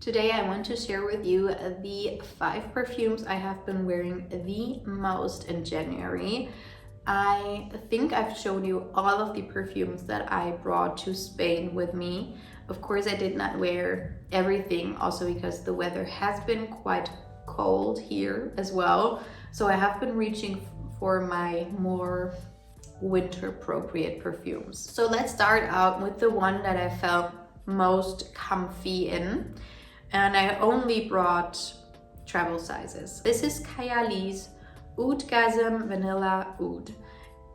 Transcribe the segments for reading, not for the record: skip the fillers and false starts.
Today I want to share with you the 5 perfumes I have been wearing the most in January. I think I've shown you all of the perfumes that I brought to Spain with me. Of course, I did not wear everything, also because the weather has been quite cold here as well. So I have been reaching for my more winter appropriate perfumes. So let's start out with the one that I felt most comfy in. And I only brought travel sizes. This is Kayali's Oudgasm Vanilla Oud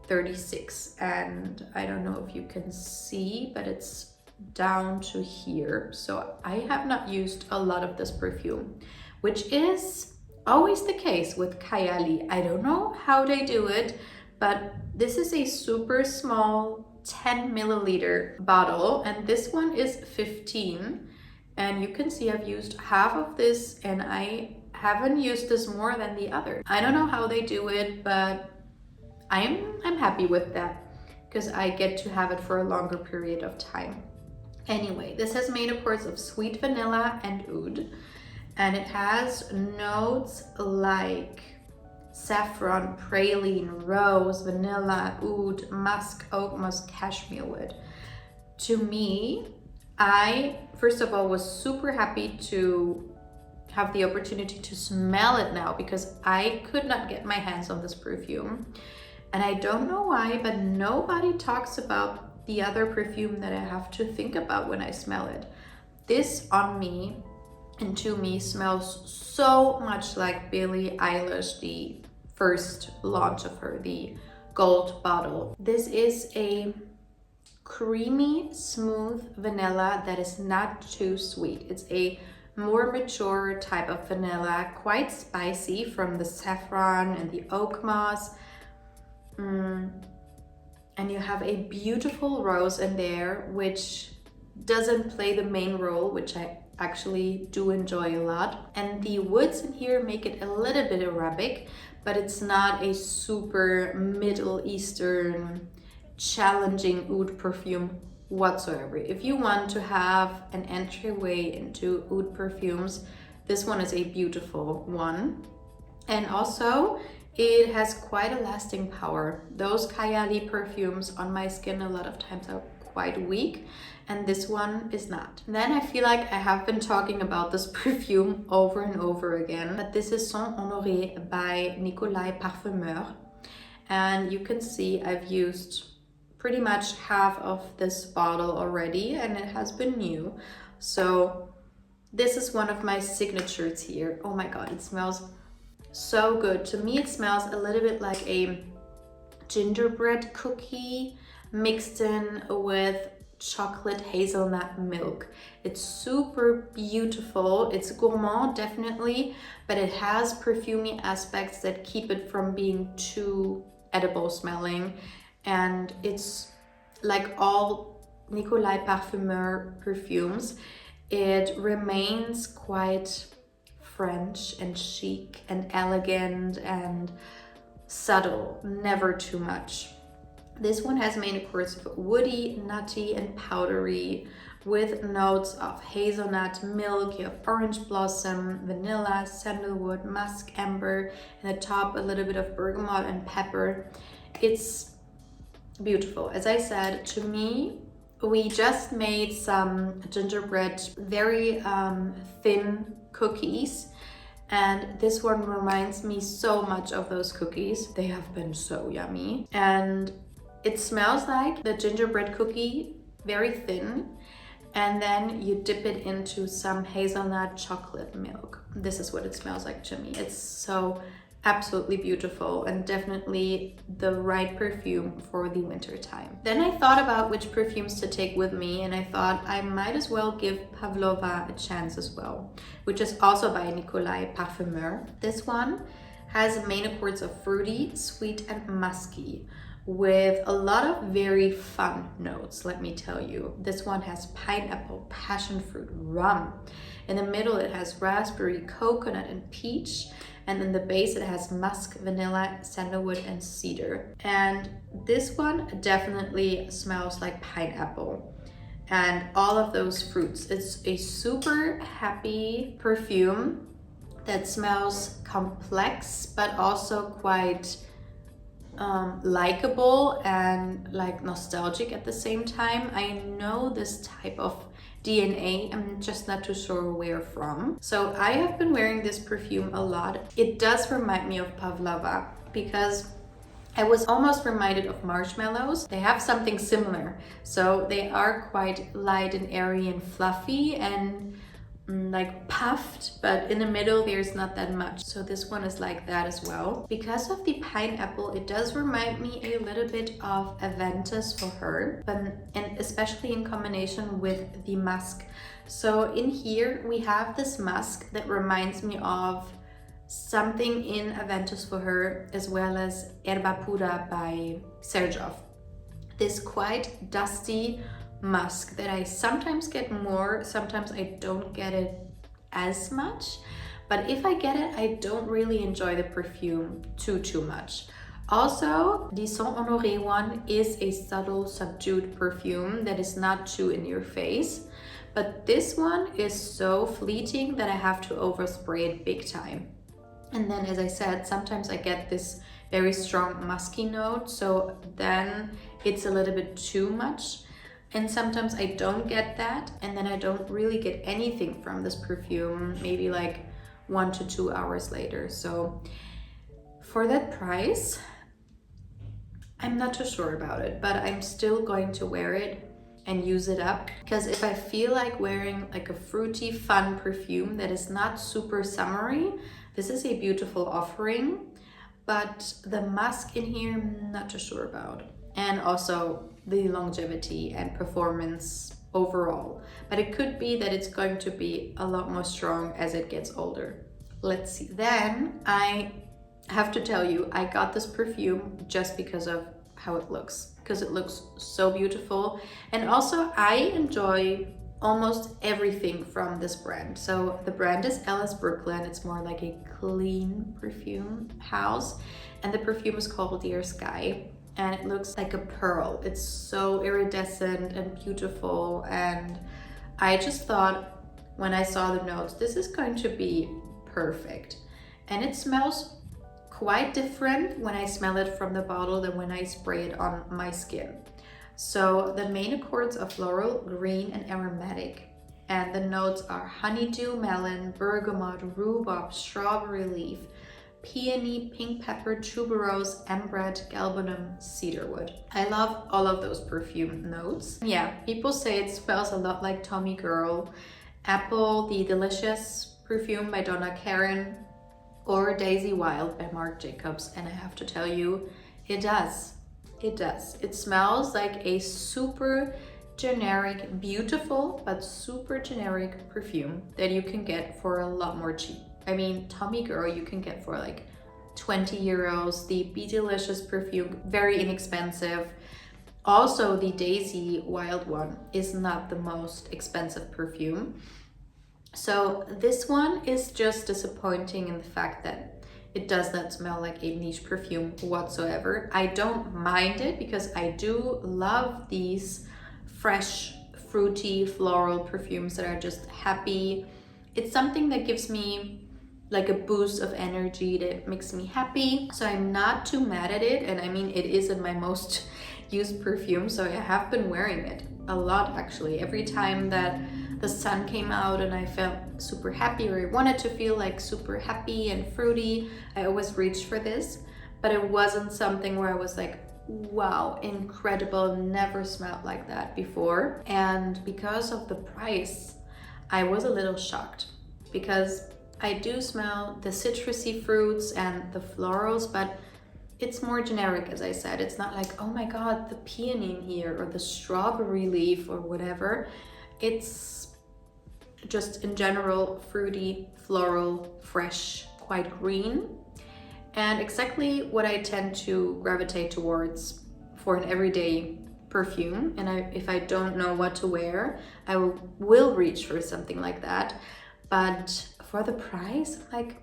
36. And I don't know if you can see, but it's down to here. So I have not used a lot of this perfume, which is always the case with Kayali. I don't know how they do it, but this is a super small 10 milliliter bottle, and this one is 15. And you can see I've used half of this and I haven't used this more than the other. I don't know how they do it, but I'm happy with that because I get to have it for a longer period of time. Anyway, this has made of course of sweet vanilla and oud, and it has notes like saffron, praline, rose, vanilla, oud, musk, oak moss, cashmere wood. To me, I, first of all, was super happy to have the opportunity to smell it now because I could not get my hands on this perfume. And I don't know why, but nobody talks about the other perfume that I have to think about when I smell it. This on me and to me smells so much like Billie Eilish, the first launch of her, the gold bottle. This is a creamy, smooth vanilla that is not too sweet. It's a more mature type of vanilla, quite spicy from the saffron and the oak moss. And you have a beautiful rose in there, which doesn't play the main role, which I actually do enjoy a lot. And the woods in here make it a little bit Arabic, but it's not a super Middle Eastern challenging oud perfume whatsoever. If you want to have an entryway into oud perfumes, this one is a beautiful one. And also it has quite a lasting power. Those Kayali perfumes on my skin a lot of times are quite weak, and this one is not. Then I feel like I have been talking about this perfume over and over again, but this is Honoré by Nicolai Parfumeur. And you can see I've used pretty much half of this bottle already, and it has been new. So this is one of my signatures here. Oh my god, it smells so good. To me it smells a little bit like a gingerbread cookie mixed in with chocolate hazelnut milk. It's super beautiful. It's gourmand definitely, but it has perfumey aspects that keep it from being too edible smelling. And it's like all Nicolai Parfumeur perfumes, it remains quite French and chic and elegant and subtle, never too much. This one has main course of woody, nutty and powdery with notes of hazelnut, milk, you have orange blossom, vanilla, sandalwood, musk, amber, and the top a little bit of bergamot and pepper. It's beautiful. As I said, to me, we just made some gingerbread, very thin cookies, and this one reminds me so much of those cookies. They have been so yummy, and it smells like the gingerbread cookie, very thin, and then you dip it into some hazelnut chocolate milk. This is what it smells like to me. It's so absolutely beautiful and definitely the right perfume for the winter time. Then I thought about which perfumes to take with me, and I thought I might as well give Pavlova a chance as well, which is also by Nicolai Parfumeur. This one has main accords of fruity, sweet and musky with a lot of very fun notes, let me tell you. This one has pineapple, passion fruit, rum. In the middle it has raspberry, coconut and peach. And in the base it has musk, vanilla, sandalwood and cedar. And this one definitely smells like pineapple. and all of those fruits. It's a super happy perfume that smells complex, but also quite likable and like nostalgic at the same time. I know this type of DNA, I'm just not too sure where from. So I have been wearing this perfume a lot. It does remind me of Pavlova because I was almost reminded of marshmallows. They have something similar. So they are quite light and airy and fluffy and like puffed, but in the middle there's not that much. So this one is like that as well. Because of the pineapple, it does remind me a little bit of Aventus for her, and especially in combination with the musk. So in here we have this musk that reminds me of something in Aventus for her, as well as Erba Pura by Sergov. This quite dusty musk that I sometimes get more, sometimes I don't get it as much, but if I get it, I don't really enjoy the perfume too much. Also, the Saint Honoré one is a subtle, subdued perfume that is not too in your face, but this one is so fleeting that I have to overspray it big time. And then, as I said, sometimes I get this very strong musky note, so then it's a little bit too much. And sometimes I don't get that, and then I don't really get anything from this perfume, maybe like 1 to 2 hours later. So for that price, I'm not too sure about it, but I'm still going to wear it and use it up, because if I feel like wearing like a fruity, fun perfume that is not super summery, this is a beautiful offering. But the musk in here, I'm not too sure about. And also the longevity and performance overall. But it could be that it's going to be a lot more strong as it gets older. Let's see. Then I have to tell you, I got this perfume just because of how it looks, because it looks so beautiful. And also I enjoy almost everything from this brand. So the brand is Ellis Brooklyn. It's more like a clean perfume house. And the perfume is called Dear Sky. And it looks like a pearl. It's so iridescent and beautiful. And I just thought when I saw the notes, this is going to be perfect. And it smells quite different when I smell it from the bottle than when I spray it on my skin. So the main accords are floral, green, and aromatic. And the notes are honeydew, melon, bergamot, rhubarb, strawberry leaf, peony, pink pepper, tuberose, ambrette, galbanum, cedarwood. I love all of those perfume notes. Yeah, people say it smells a lot like Tommy Girl, Apple, the Delicious perfume by Donna Karan, or Daisy Wild by Marc Jacobs. And I have to tell you, it does. It does. It smells like a super generic, beautiful, but super generic perfume that you can get for a lot more cheap. I mean, Tommy Girl you can get for like 20 euros. The Be Delicious perfume, very inexpensive. Also, the Daisy Wild one is not the most expensive perfume. So this one is just disappointing in the fact that it does not smell like a niche perfume whatsoever. I don't mind it because I do love these fresh, fruity, floral perfumes that are just happy. It's something that gives me like a boost of energy that makes me happy. So I'm not too mad at it. And I mean, it isn't my most used perfume, so I have been wearing it a lot actually. Every time that the sun came out and I felt super happy, or I wanted to feel like super happy and fruity, I always reached for this. But it wasn't something where I was like, wow, incredible, never smelled like that before. And because of the price, I was a little shocked, because I do smell the citrusy fruits and the florals, but it's more generic, as I said. It's not like, oh my God, the peony in here, or the strawberry leaf, or whatever. It's just in general fruity, floral, fresh, quite green, and exactly what I tend to gravitate towards for an everyday perfume. And if I don't know what to wear, I will reach for something like that. But for the price, like,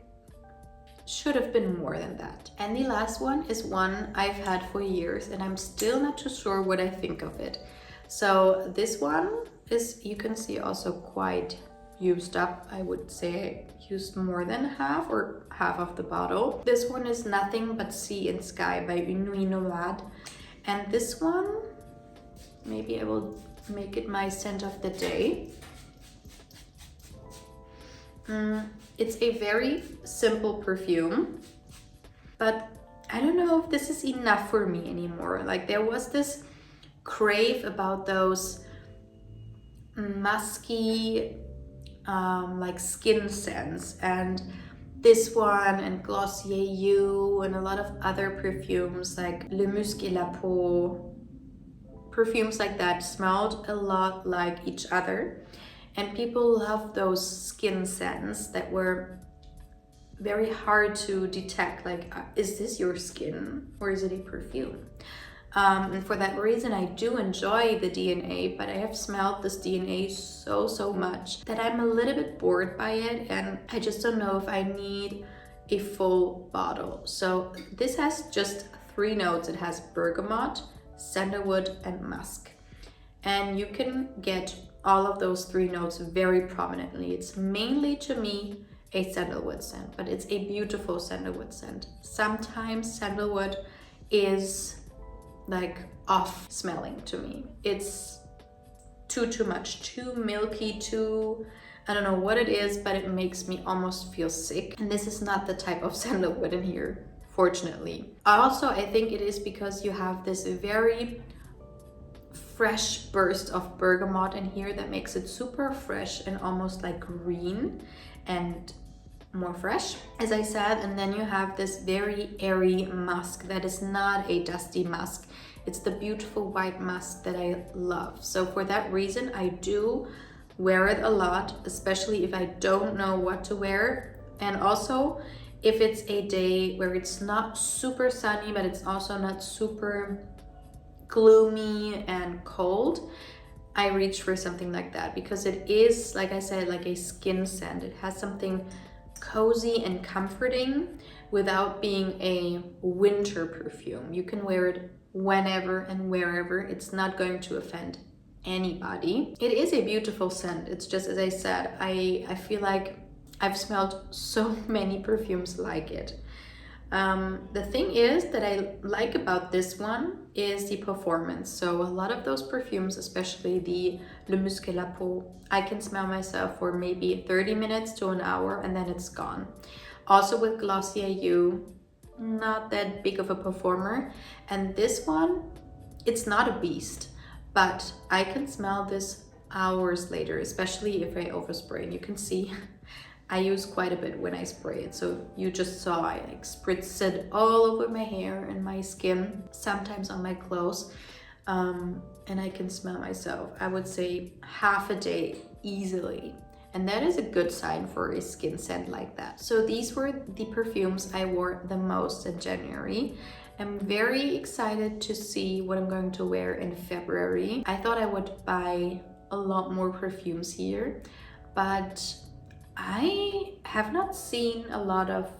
should have been more than that. And the last one is one I've had for years and I'm still not too sure what I think of it. So this one is, you can see, also quite used up. I would say I used more than half or half of the bottle. This one is Nothing But Sea and Sky by Nuit, Nomade. And this one, maybe I will make it my scent of the day. It's a very simple perfume, but I don't know if this is enough for me anymore. Like, there was this crave about those musky like skin scents, and this one and Glossier You and a lot of other perfumes like Le Musc et la Peau, perfumes like that smelled a lot like each other, and people love those skin scents that were very hard to detect, like is this your skin or is it a perfume? And for that reason I do enjoy the DNA, but I have smelled this DNA so much that I'm a little bit bored by it, and I just don't know if I need a full bottle. So this has just 3 notes. It has bergamot, sandalwood and musk, and you can get all of those 3 notes very prominently. It's mainly, to me, a sandalwood scent, but it's a beautiful sandalwood scent. Sometimes sandalwood is like off smelling to me. It's too much, too milky, too, I don't know what it is, but it makes me almost feel sick. And this is not the type of sandalwood in here, fortunately. Also, I think it is because you have this very fresh burst of bergamot in here that makes it super fresh and almost like green and more fresh, as I said. And then you have this very airy musk that is not a dusty musk. It's the beautiful white musk that I love. So for that reason, I do wear it a lot, especially if I don't know what to wear. And also if it's a day where it's not super sunny, but it's also not super gloomy and cold, I reach for something like that, because it is, like I said, like a skin scent. It has something cozy and comforting without being a winter perfume. You can wear it whenever and wherever. It's not going to offend anybody. It is a beautiful scent. It's just, as I said, I feel like I've smelled so many perfumes like it. The thing is that I like about this one is the performance. So a lot of those perfumes, especially the Le Musc et la Peau, I can smell myself for maybe 30 minutes to an hour and then it's gone. Also with Glossier You, not that big of a performer. And this one, it's not a beast, but I can smell this hours later, especially if I overspray. And you can see I use quite a bit when I spray it. So you just saw I like spritz it all over my hair and my skin, sometimes on my clothes. And I can smell myself, I would say, half a day easily. And that is a good sign for a skin scent like that. So these were the perfumes I wore the most in January. I'm very excited to see what I'm going to wear in February. I thought I would buy a lot more perfumes here, but I have not seen a lot of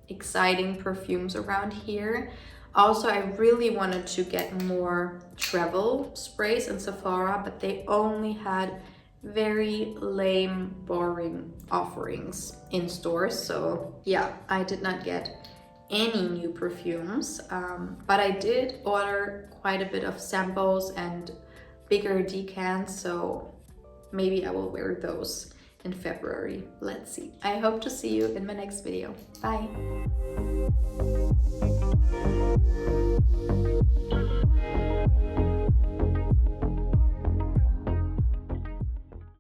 exciting perfumes around here. Also, I really wanted to get more travel sprays in Sephora, but they only had very lame, boring offerings in stores. So yeah, I did not get any new perfumes, but I did order quite a bit of samples and bigger decants, so maybe I will wear those in February. Let's see. I hope to see you in my next video. Bye.